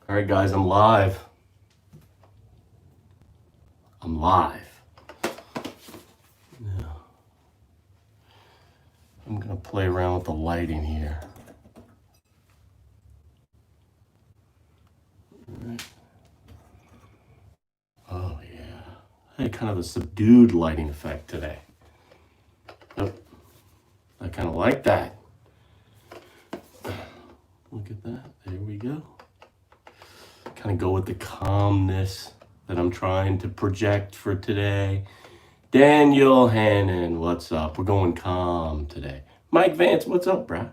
All right, guys, I'm live. Yeah. I'm gonna play around with the lighting here. All right. Oh yeah, I had kind of a subdued lighting effect today. Oh, I kind of like that. Look at that. There we go. Kind of go with the calmness that I'm trying to project for today. Daniel Hannon, what's up? We're going calm today. Mike Vance, what's up, bruh?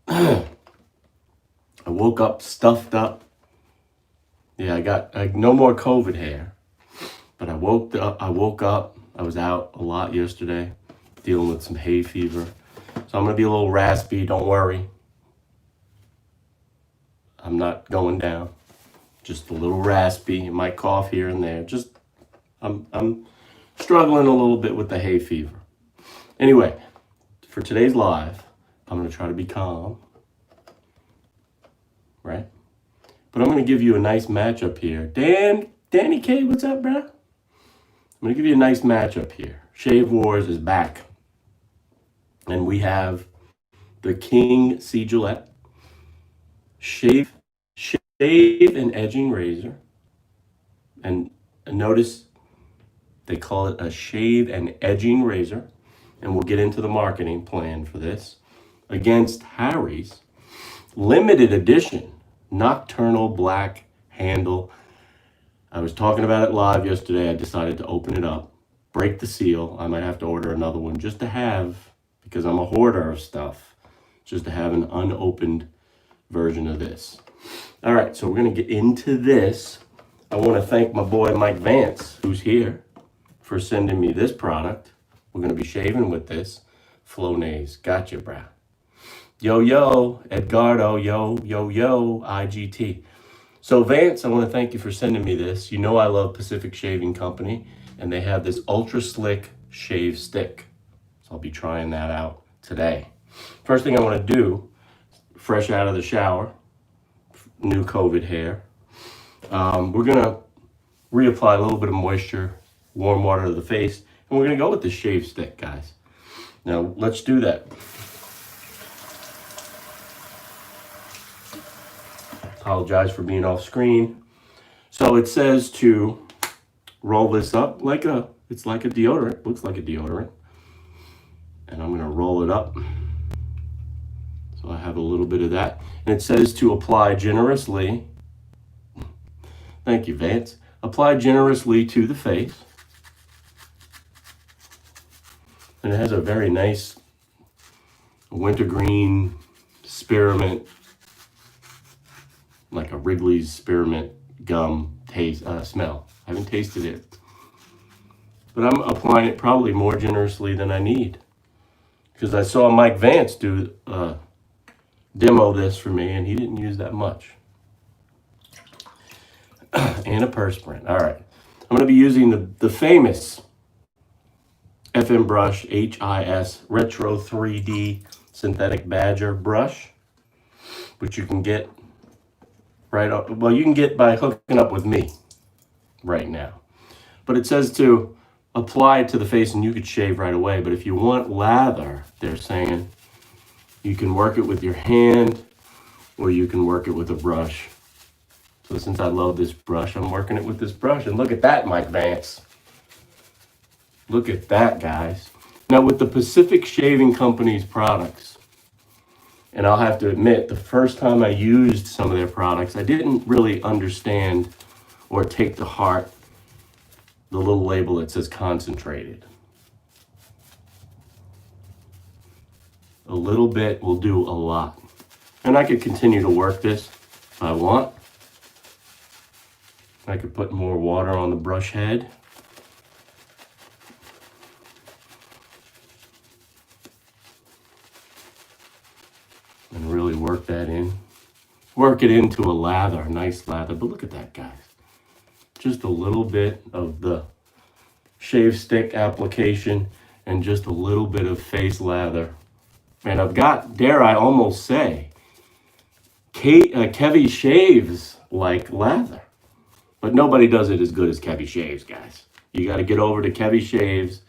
I woke up stuffed up. Yeah, I got no more COVID hair. But I woke up. I was out a lot yesterday, dealing with some hay fever. So I'm gonna be a little raspy, don't worry. I'm not going down. Just a little raspy. I might cough here and there. I'm struggling a little bit with the hay fever. Anyway, for today's live, I'm going to try to be calm, right? But I'm going to give you a nice matchup here. Danny K, what's up, bro? I'm going to give you a nice matchup here. Shave Wars is back. And we have the King C. Gillette Shave and Edging Razor. And notice they call it a shave and edging razor, and we'll get into the marketing plan for this, against Harry's limited edition Nocturnal black handle. I was talking about it live yesterday. I decided to open it up, break the seal. I might have to order another one just to have, because I'm a hoarder of stuff, just to have an unopened version of this. All right, so we're going to get into this. I want to thank my boy Mike Vance, who's here, for sending me this product. We're going to be shaving with this Flonase. Gotcha, brah. Yo, Edgardo, yo, IGT. So Vance, I want to thank you for sending me this. You know I love Pacific Shaving Company, and they have this ultra slick shave stick. So I'll be trying that out today. First thing I want to do, fresh out of the shower, new COVID hair, we're going to reapply a little bit of moisture, warm water to the face, and we're going to go with the shave stick, guys. Now, let's do that. Apologize for being off screen. So it says to roll this up it's like a deodorant, looks like a deodorant. And I'm going to roll it up. So I have a little bit of that. And it says to apply generously. Thank you, Vance. Apply generously to the face. And it has a very nice wintergreen spearmint, like a Wrigley's spearmint gum taste smell. I haven't tasted it. But I'm applying it probably more generously than I need. Because I saw Mike Vance do demo this for me, and he didn't use that much. And a perspirant. All right. I'm going to be using the famous FM Brush HIS Retro 3D Synthetic Badger brush, which you can get you can get by hooking up with me right now. But it says to apply it to the face and you could shave right away. But if you want lather, they're saying you can work it with your hand or you can work it with a brush. So since I love this brush, I'm working it with this brush. And look at that, Mike Vance. Look at that, guys. Now with the Pacific Shaving Company's products, and I'll have to admit, the first time I used some of their products, I didn't really understand or take to heart the little label that says concentrated. A little bit will do a lot. And I could continue to work this if I want. I could put more water on the brush head. And really work that in. Work it into a lather, a nice lather. But look at that, guys. Just a little bit of the shave stick application and just a little bit of face lather. And I've got, dare I almost say, Kevy shaves like lather. But nobody does it as good as Kevy shaves, guys. You got to get over to Kevy shaves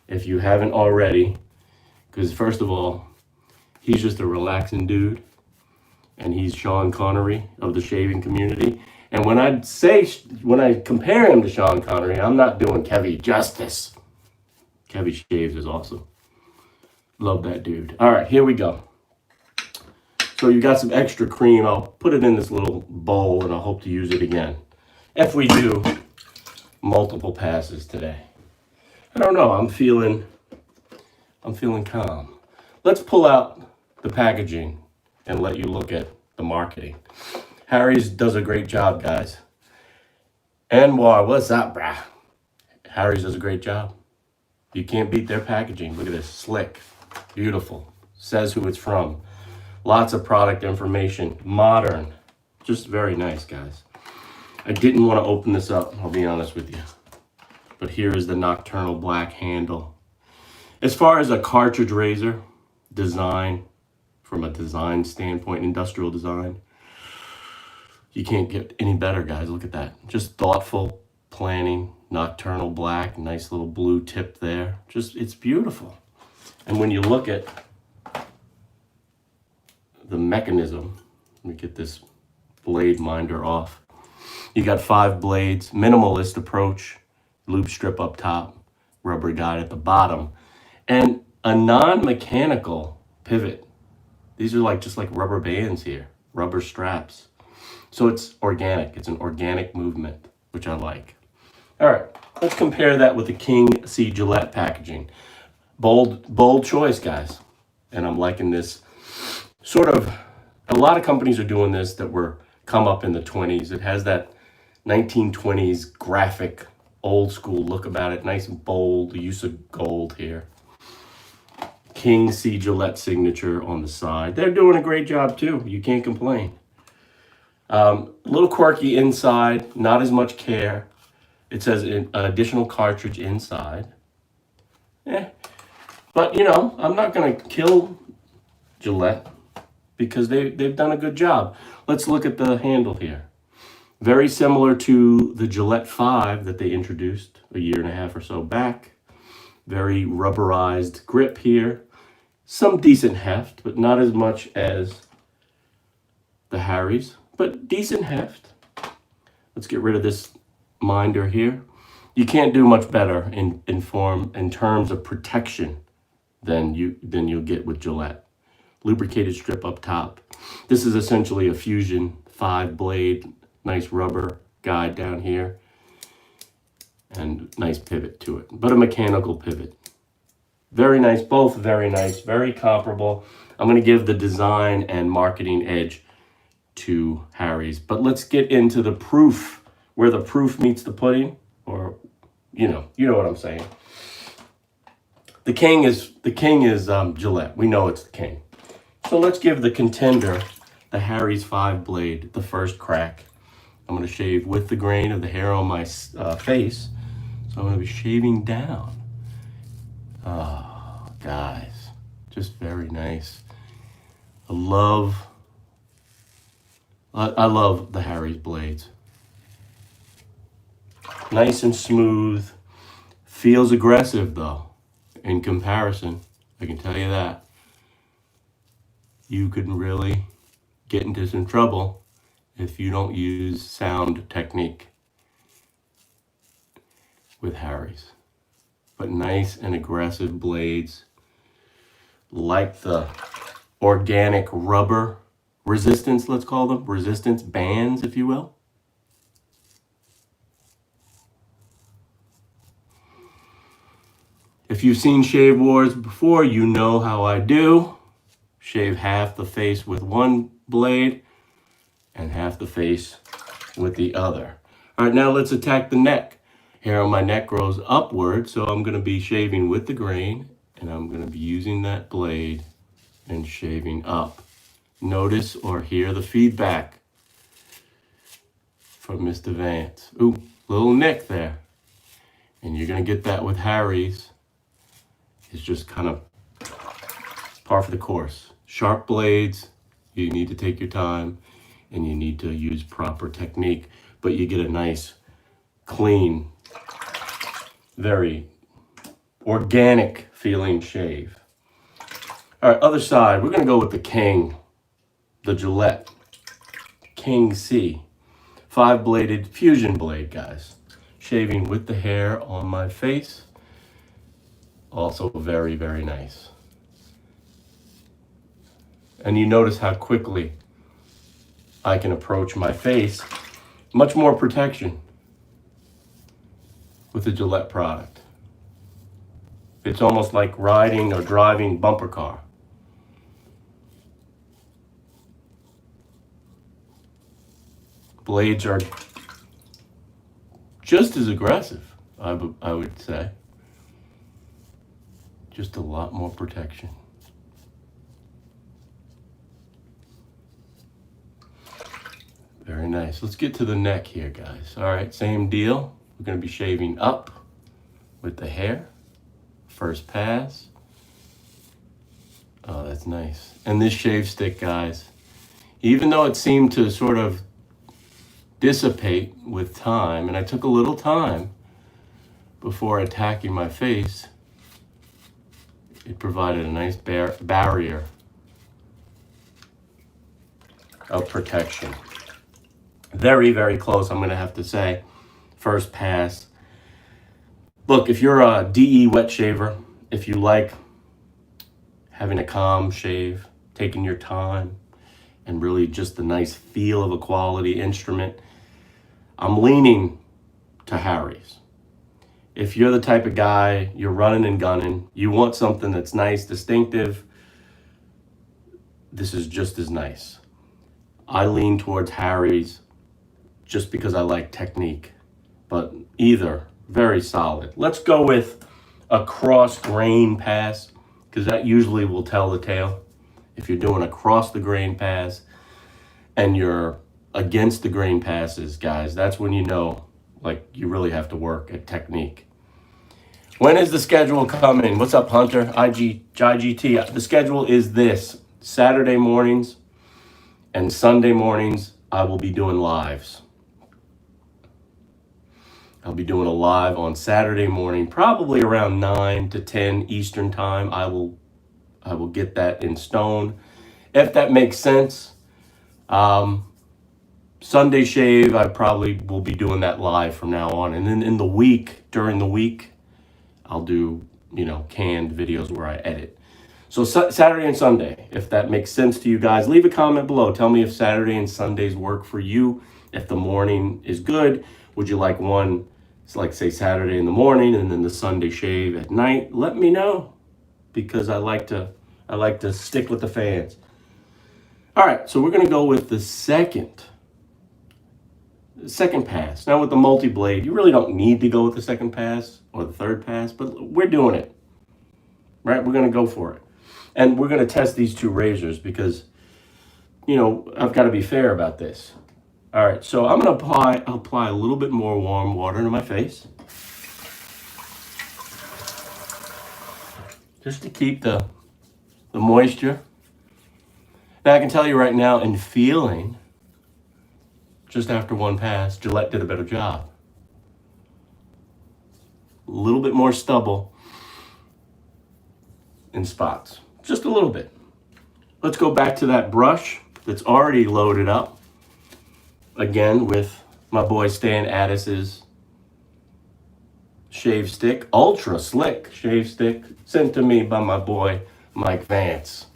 if you haven't already. Because first of all, he's just a relaxing dude. And he's Sean Connery of the shaving community. And when I compare him to Sean Connery, I'm not doing Kevy justice. Kevy shaves is awesome. Love that dude. All right, here we go. So you got some extra cream. I'll put it in this little bowl and I hope to use it again. If we do multiple passes today. I don't know, I'm feeling calm. Let's pull out the packaging and let you look at the marketing. Harry's does a great job, guys. Anwar, what's up, brah? Harry's does a great job. You can't beat their packaging. Look at this, slick, beautiful. Says who it's from. Lots of product information, modern. Just very nice, guys. I didn't want to open this up, I'll be honest with you. But here is the Nocturnal black handle. As far as a cartridge razor design, from a design standpoint, industrial design, you can't get any better, guys. Look at that. Just thoughtful planning, Nocturnal black, nice little blue tip there. Just, it's beautiful. And when you look at the mechanism, let me get this blade minder off. You got 5 blades, minimalist approach, lube strip up top, rubber guide at the bottom, and a non-mechanical pivot. These are just like rubber bands here, rubber straps. So it's organic. It's an organic movement, which I like. All right, let's compare that with the King C Gillette packaging. Bold choice, guys. And I'm liking this. Sort of, a lot of companies are doing this that were come up in the 20s. It has that 1920s graphic, old school look about it. Nice and bold, the use of gold here. King C Gillette signature on the side. They're doing a great job too. You can't complain. A little quirky inside, not as much care. It says an additional cartridge inside. But you know, I'm not gonna kill Gillette because they've done a good job. Let's look at the handle here. Very similar to the Gillette 5 that they introduced a year and a half or so back. Very rubberized grip here. Some decent heft, but not as much as the Harry's, but decent heft. Let's get rid of this minder here. You can't do much better in terms of protection than you'll get with Gillette. Lubricated strip up top. This is essentially a Fusion 5 blade, nice rubber guide down here, and nice pivot to it, but a mechanical pivot. Very nice, both very nice, very comparable. I'm going to give the design and marketing edge to Harry's, but let's get into the proof, where the proof meets the pudding, or you know what I'm saying. The king is Gillette. We know it's the king. So let's give the contender, the Harry's 5 blade, the first crack. I'm going to shave with the grain of the hair on my face. So I'm going to be shaving down. Oh, guys, just very nice. I love the Harry's blades. Nice and smooth. Feels aggressive though, in comparison. I can tell you that. You could really get into some trouble if you don't use sound technique with Harry's. But nice and aggressive blades, like the organic rubber resistance, let's call them, resistance bands, if you will. If you've seen Shave Wars before, you know how I do. Shave half the face with one blade and half the face with the other. All right, now let's attack the neck. Hair on my neck grows upward, so I'm going to be shaving with the grain, and I'm going to be using that blade and shaving up. Notice or hear the feedback from Mr. Vance. Ooh, little nick there. And you're going to get that with Harry's. It's just kind of par for the course. Sharp blades, You need to take your time and you need to use proper technique, but you get a nice, clean, very organic feeling shave. All right, other side, we're gonna go with the King, the Gillette King C. 5-bladed fusion blade, guys. Shaving with the hair on my face. Also very, very nice. And you notice how quickly I can approach my face. Much more protection with the Gillette product. It's almost like riding or driving bumper car. Blades are just as aggressive, I would say. Just a lot more protection. Very nice. Let's get to the neck here, guys. All right, same deal. We're going to be shaving up with the hair. First pass. Oh, that's nice. And this shave stick, guys, even though it seemed to sort of dissipate with time, and I took a little time before attacking my face, it provided a nice barrier of protection. Very, very close, I'm going to have to say. First pass. Look, if you're a DE wet shaver, if you like having a calm shave, taking your time, and really just the nice feel of a quality instrument, I'm leaning to Harry's. If you're the type of guy, you're running and gunning, you want something that's nice, distinctive, this is just as nice. I lean towards Harry's just because I like technique, but either, very solid. Let's go with a cross grain pass, because that usually will tell the tale. If you're doing a cross the grain pass and you're against the grain passes, guys, that's when you know, like, you really have to work at technique. When is the schedule coming? What's up, Hunter? IGT. The schedule is this: Saturday mornings and Sunday mornings, I will be doing lives. I'll be doing a live on Saturday morning, probably around 9 to 10 Eastern time. I will get that in stone, if that makes sense. Sunday shave, I probably will be doing that live from now on. And then in the week, during the week, I'll do, canned videos where I edit. So Saturday and Sunday, if that makes sense to you guys, leave a comment below. Tell me if Saturday and Sundays work for you. If the morning is good, would you like one, like say Saturday in the morning and then the Sunday shave at night? Let me know, because I like to stick with the fans. All right, so we're gonna go with the second pass. Now with the multi-blade, you really don't need to go with the second pass or the third pass, but we're doing it, right? We're gonna go for it. And we're gonna test these two razors because, I've gotta be fair about this. All right, so I'm gonna apply a little bit more warm water to my face, just to keep the moisture. Now I can tell you right now, in feeling, just after one pass, Gillette did a better job. A little bit more stubble in spots, just a little bit. Let's go back to that brush that's already loaded up. Again, with my boy Stan Addis's shave stick, ultra slick shave stick, sent to me by my boy Mike Vance.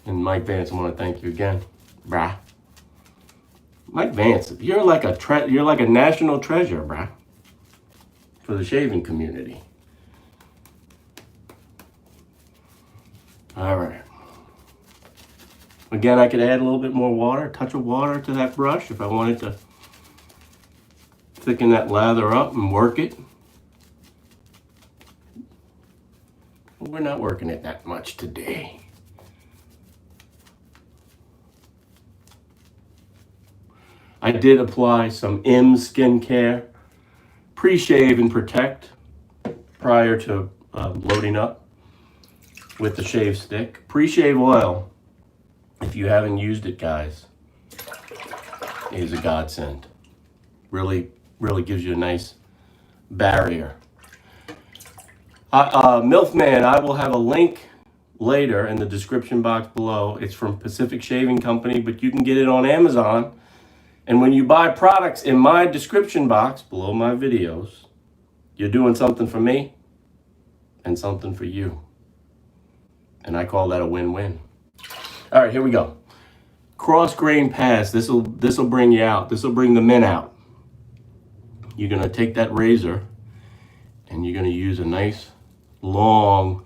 And Mike Vance, I want to thank you again, brah. Mike Vance, you're like a national treasure, brah, for the shaving community. All right. Again, I could add a little bit more water, a touch of water to that brush if I wanted to thicken that lather up and work it. We're not working it that much today. I did apply some M skincare, pre-shave and protect prior to loading up with the shave stick. Pre-shave oil. If you haven't used it, guys, it is a godsend. Really, really gives you a nice barrier. Milfman, I will have a link later in the description box below. It's from Pacific Shaving Company, but you can get it on Amazon. And when you buy products in my description box below my videos, you're doing something for me and something for you. And I call that a win-win. All right, here we go. Cross grain pass. This'll bring you out. This'll bring the men out. You're gonna take that razor and you're gonna use a nice long,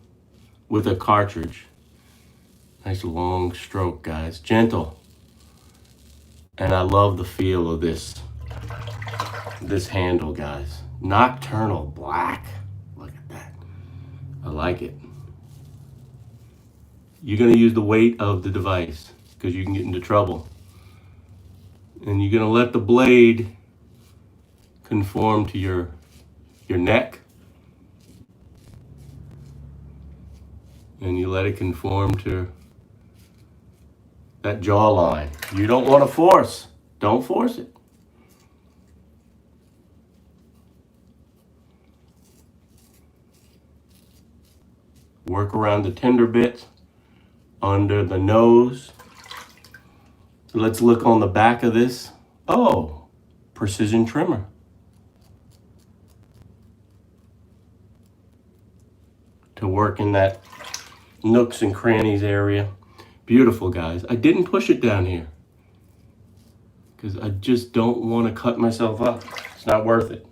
with a cartridge, nice long stroke, guys, gentle. And I love the feel of this handle, guys. Nocturnal black. Look at that. I like it. You're gonna use the weight of the device because you can get into trouble. And you're gonna let the blade conform to your neck. And you let it conform to that jawline. You don't want to force. Don't force it. Work around the tender bits, under the nose. Let's look on the back of this. Oh, precision trimmer. To work in that nooks and crannies area. Beautiful, guys. I didn't push it down here because I just don't want to cut myself up. It's not worth it.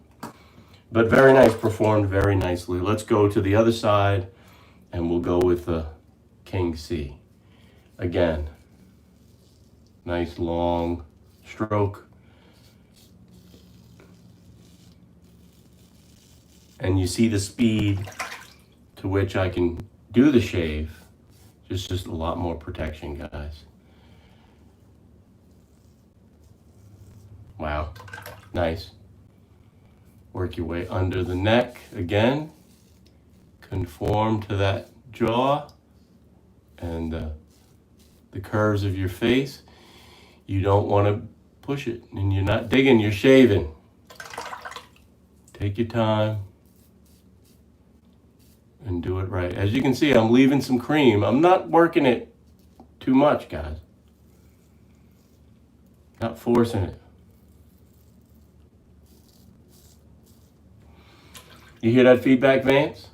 But very nice, performed very nicely. Let's go to the other side and we'll go with the King C. Again, nice long stroke. And you see the speed to which I can do the shave. Just a lot more protection, guys. Wow, nice. Work your way under the neck again. Conform to that jaw and the curves of your face. You don't want to push it, and you're not digging, you're shaving. Take your time and do it right. As you can see, I'm leaving some cream. I'm not working it too much, guys. Not forcing it. You hear that feedback, Vance?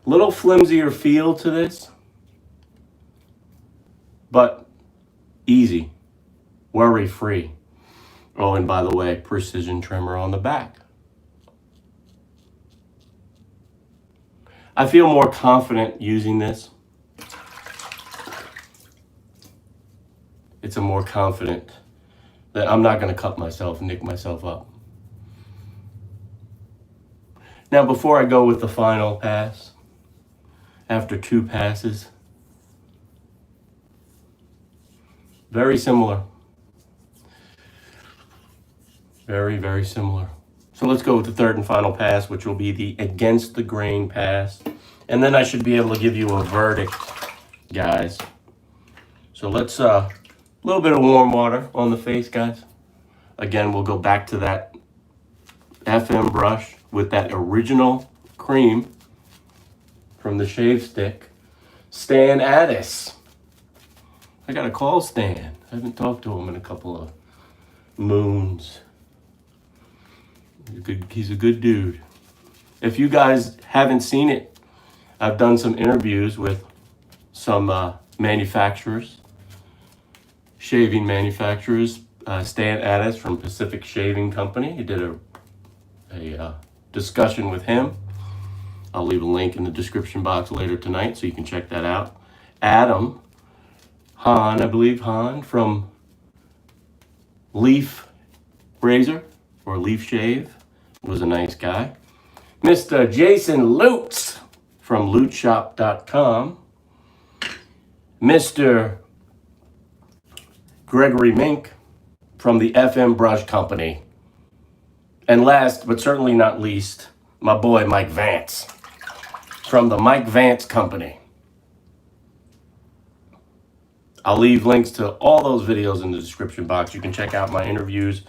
Little flimsier feel to this, but easy, worry-free. Oh, and by the way, precision trimmer on the back. I feel more confident using this. It's a more confident that I'm not going to cut myself, nick myself up. Now, before I go with the final pass, after 2 passes, very similar. Very, very similar. So let's go with the third and final pass, which will be the against the grain pass. And then I should be able to give you a verdict, guys. So let's, a little bit of warm water on the face, guys. Again, we'll go back to that FM brush with that original cream from the shave stick. Stan Addis. I got to call Stan. I haven't talked to him in a couple of moons. He's a good dude. If you guys haven't seen it, I've done some interviews with some manufacturers, shaving manufacturers. Stan Addis from Pacific Shaving Company. He did a discussion with him. I'll leave a link in the description box later tonight so you can check that out. Adam Hahn, I believe Hahn, from Leaf Razor or Leaf Shave, was a nice guy. Mr. Jason Lutz from lootshop.com. Mr. Gregory Mink from the FM Brush Company. And last, but certainly not least, my boy Mike Vance from the Mike Vance Company. I'll leave links to all those videos in the description box. You can check out my interviews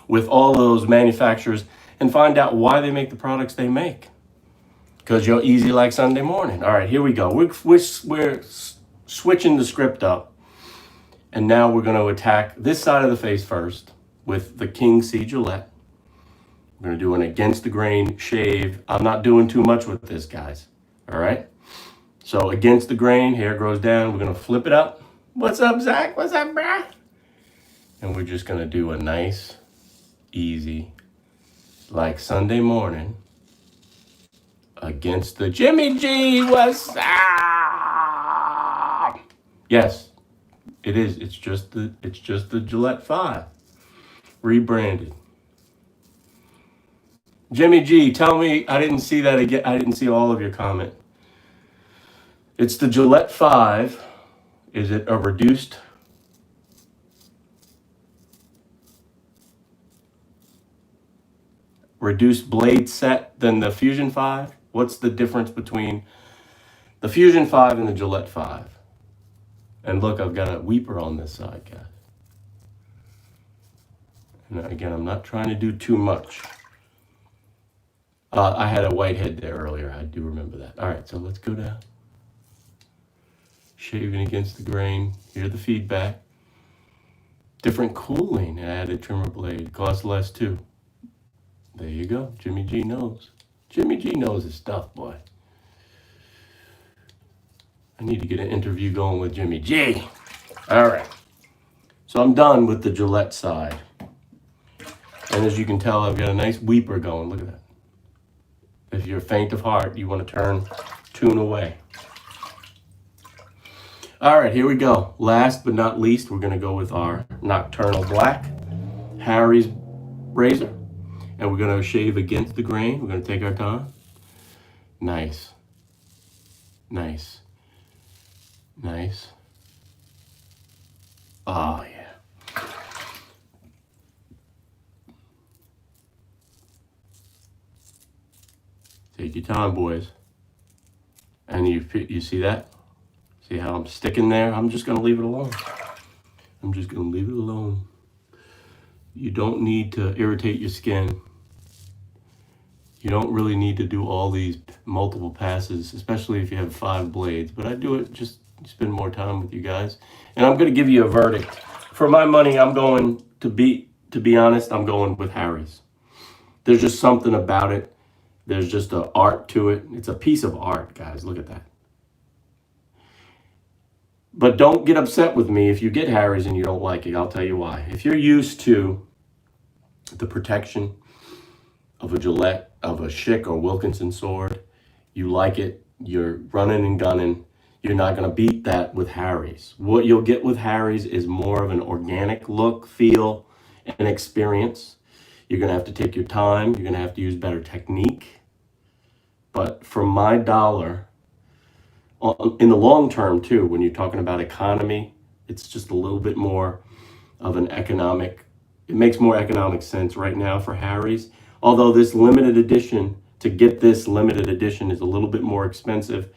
with all those manufacturers and find out why they make the products they make. Because you're easy like Sunday morning. All right, here we go. We're switching the script up. And now we're going to attack this side of the face first with the King C Gillette. We're going to do an against the grain shave. I'm not doing too much with this, guys. All right? So against the grain, hair grows down. We're going to flip it up. What's up, Zach? What's up, brah? And we're just going to do a nice, easy, like Sunday morning, against the Jimmy G. What's up? Yes, it is. It's just the Gillette 5, rebranded. Jimmy G, tell me, I didn't see that again. I didn't see all of your comment. It's the Gillette 5. Is it a reduced blade set than the Fusion 5? What's the difference between the Fusion 5 and the Gillette 5? And look, I've got a weeper on this side, guys. And again, I'm not trying to do too much. I had a white head there earlier. I do remember that. All right, so let's go down. Shaving against the grain. Hear the feedback. Different cooling. Added trimmer blade. Costs less too. There you go. Jimmy G knows. Jimmy G knows his stuff, boy. I need to get an interview going with Jimmy G. All right. So I'm done with the Gillette side. And as you can tell, I've got a nice weeper going. Look at that. If you're faint of heart, you want to tune away. All right, here we go. Last but not least, we're going to go with our Nocturnal Black, Harry's razor. And we're going to shave against the grain. We're going to take our time. Nice. Nice. Nice. Oh, yeah. Take your time, boys. And you see that? See how I'm sticking there? I'm just going to leave it alone. I'm just going to leave it alone. You don't need to irritate your skin. You don't really need to do all these multiple passes, especially if you have 5 blades. But I do it just to spend more time with you guys. And I'm going to give you a verdict. For my money, I'm going to be honest, I'm going with Harry's. There's just something about it. There's just an art to it. It's a piece of art, guys. Look at that. But don't get upset with me if you get Harry's and you don't like it. I'll tell you why. If you're used to the protection of a Gillette, of a Schick or Wilkinson sword, you like it, you're running and gunning, you're not going to beat that with Harry's. What you'll get with Harry's is more of an organic look, feel, and experience. You're going to have to take your time. You're going to have to use better technique. But for my dollar, in the long term too, when you're talking about economy, it's just a little bit more of an economic, it makes more economic sense right now for Harry's. Although this limited edition, to get this limited edition is a little bit more expensive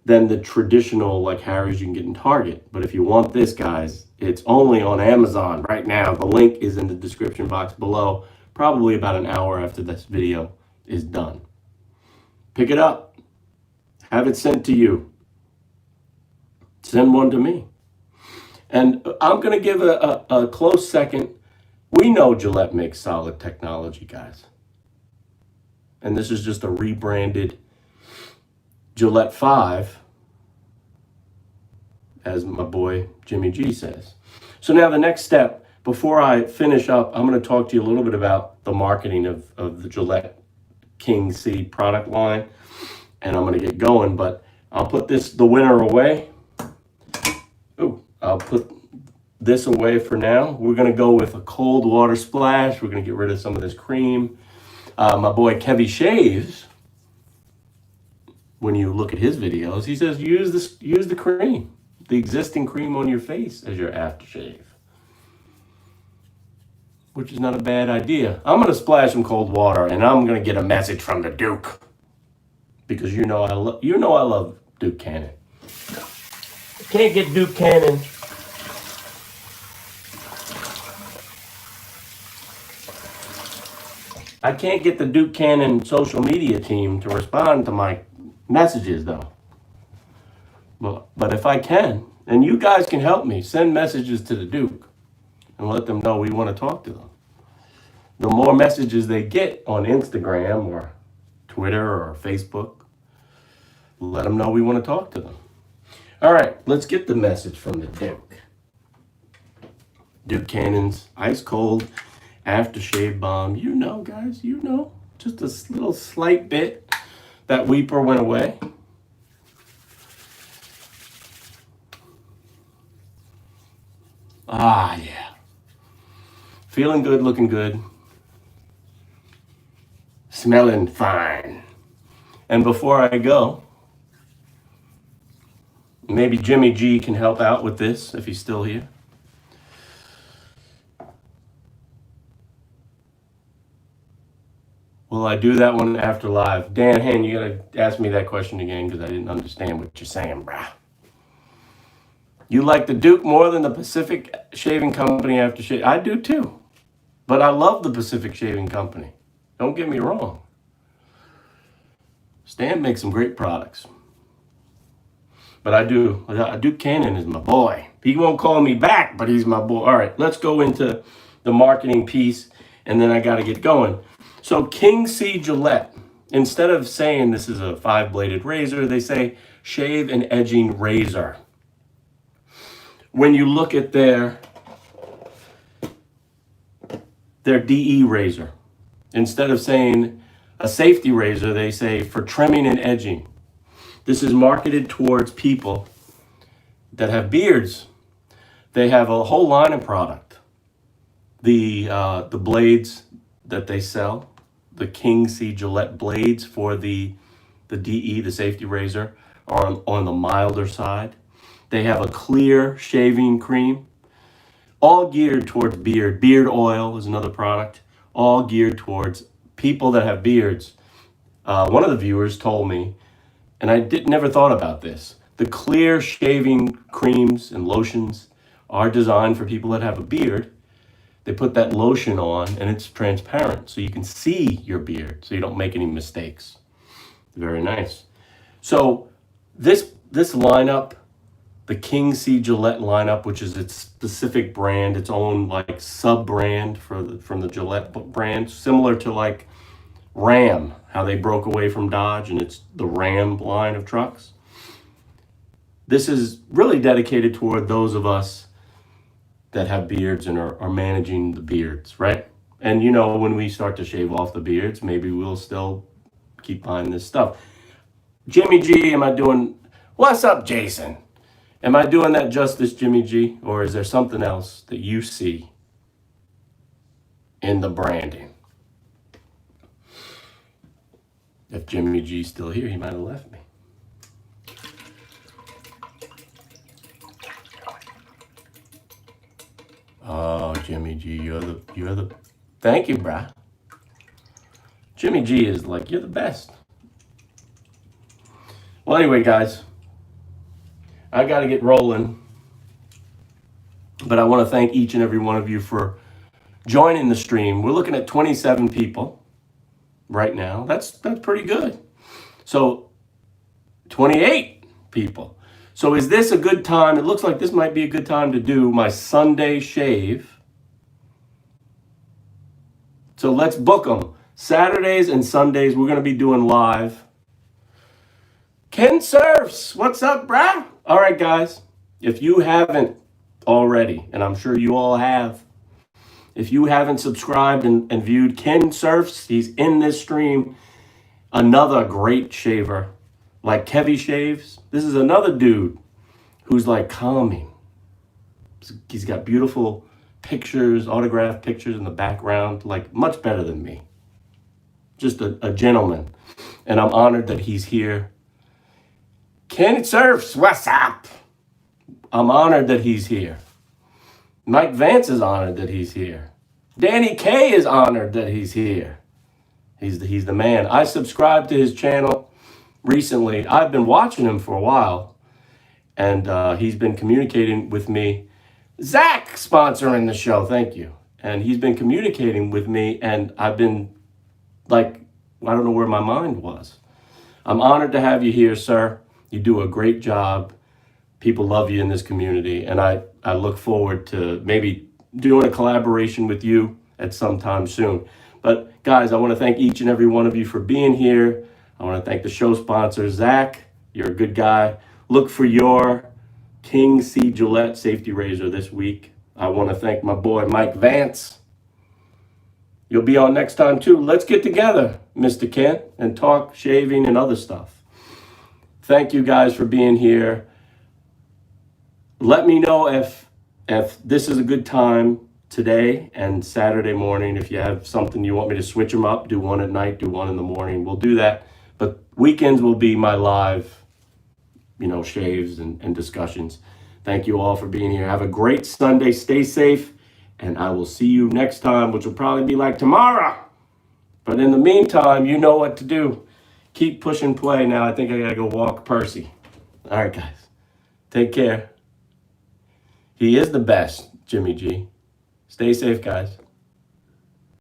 than the traditional like Harry's you can get in Target. But if you want this, guys, it's only on Amazon right now. The link is in the description box below, probably about an hour after this video is done. Pick it up. Have it sent to you. Send one to me. And I'm going to give a close second. We know Gillette makes solid technology, guys. And this is just a rebranded Gillette 5, as my boy Jimmy G says. So now the next step, before I finish up, I'm going to talk to you a little bit about the marketing of the Gillette King C product line. And I'm going to get going, but I'll put the winner away. Ooh, I'll put this away for now. We're going to go with a cold water splash. We're going to get rid of some of this cream. My boy Kevy shaves. When you look at his videos, he says use the cream, the existing cream on your face as your aftershave, which is not a bad idea. I'm going to splash some cold water, and I'm going to get a message from the Duke, because you know I love Duke Cannon. Can't get Duke Cannon I can't get the Duke Cannon social media team to respond to my messages, though. But if I can, and you guys can help me, send messages to the Duke and let them know we want to talk to them. The more messages they get on Instagram or Twitter or Facebook, let them know we want to talk to them. All right, let's get the message from the Duke. Duke Cannon's ice cold aftershave bomb. You know, guys, you know. Just a little slight bit. That weeper went away. Ah, yeah. Feeling good, looking good. Smelling fine. And before I go, maybe Jimmy G can help out with this if he's still here. Will I do that one after live? Dan Hen, you gotta ask me that question again because I didn't understand what you're saying, brah. You like the Duke more than the Pacific Shaving Company aftershave? I do too. But I love the Pacific Shaving Company. Don't get me wrong. Stan makes some great products. But I do. Duke Cannon is my boy. He won't call me back, but he's my boy. All right, let's go into the marketing piece, and then I got to get going. So King C Gillette, instead of saying this is a 5-bladed razor, they say shave and edging razor. When you look at their DE razor, instead of saying a safety razor, they say for trimming and edging. This is marketed towards people that have beards. They have a whole line of product. The blades that they sell, the King C Gillette blades for the DE, the safety razor, are on the milder side. They have a clear shaving cream, all geared towards beard. Beard oil is another product, all geared towards people that have beards. One of the viewers told me, and I never thought about this, the clear shaving creams and lotions are designed for people that have a beard. They put that lotion on and it's transparent so you can see your beard so you don't make any mistakes. Very nice. So this lineup, the King C Gillette lineup, which is its specific brand, its own like sub-brand from the Gillette brand, similar to like Ram, how they broke away from Dodge and it's the Ram line of trucks. This is really dedicated toward those of us that have beards and are managing the beards, right? And you know, when we start to shave off the beards, maybe we'll still keep buying this stuff. Jimmy G, am I doing, what's up, Jason? Am I doing that justice, Jimmy G? Or is there something else that you see in the branding? If Jimmy G's still here, he might have left me. Oh, Jimmy G, you're the, thank you, brah. Jimmy G is like, you're the best. Well, anyway, guys, I got to get rolling. But I want to thank each and every one of you for joining the stream. We're looking at 27 people right now. That's pretty good. So 28 people. So is this a good time? It looks like this might be a good time to do my Sunday shave. So let's book them. Saturdays and Sundays, we're going to be doing live. Ken Surfs, what's up, brah? All right, guys, if you haven't already, and I'm sure you all have, if you haven't subscribed and viewed Ken Surfs, he's in this stream, another great shaver. Like Kevy Shaves, this is another dude who's like calming. He's got beautiful pictures, autographed pictures in the background, like much better than me. Just a gentleman. And I'm honored that he's here. Ken Surfs, what's up? I'm honored that he's here. Mike Vance is honored that he's here. Danny K is honored that he's here. He's the man. I subscribed to his channel recently. I've been watching him for a while, and he's been communicating with me. Zach sponsoring the show, thank you. And he's been communicating with me, and I've been like, I don't know where my mind was. I'm honored to have you here, sir. You do a great job. People love you in this community, and I look forward to maybe doing a collaboration with you at some time soon. But guys, I want to thank each and every one of you for being here. I want to thank the show sponsor, Zach. You're a good guy. Look for your King C Gillette safety razor this week. I want to thank my boy, Mike Vance. You'll be on next time too. Let's get together, Mr. Kent, and talk shaving and other stuff. Thank you guys for being here. Let me know if this is a good time today and Saturday morning. If you have something you want me to switch them up, do one at night, do one in the morning, we'll do that. But weekends will be my live, shaves and discussions. Thank you all for being here. Have a great Sunday. Stay safe, and I will see you next time, which will probably be like tomorrow. But in the meantime, you know what to do. Keep pushing play. Now I think I gotta go walk Percy. All right, guys. Take care. He is the best, Jimmy G. Stay safe, guys.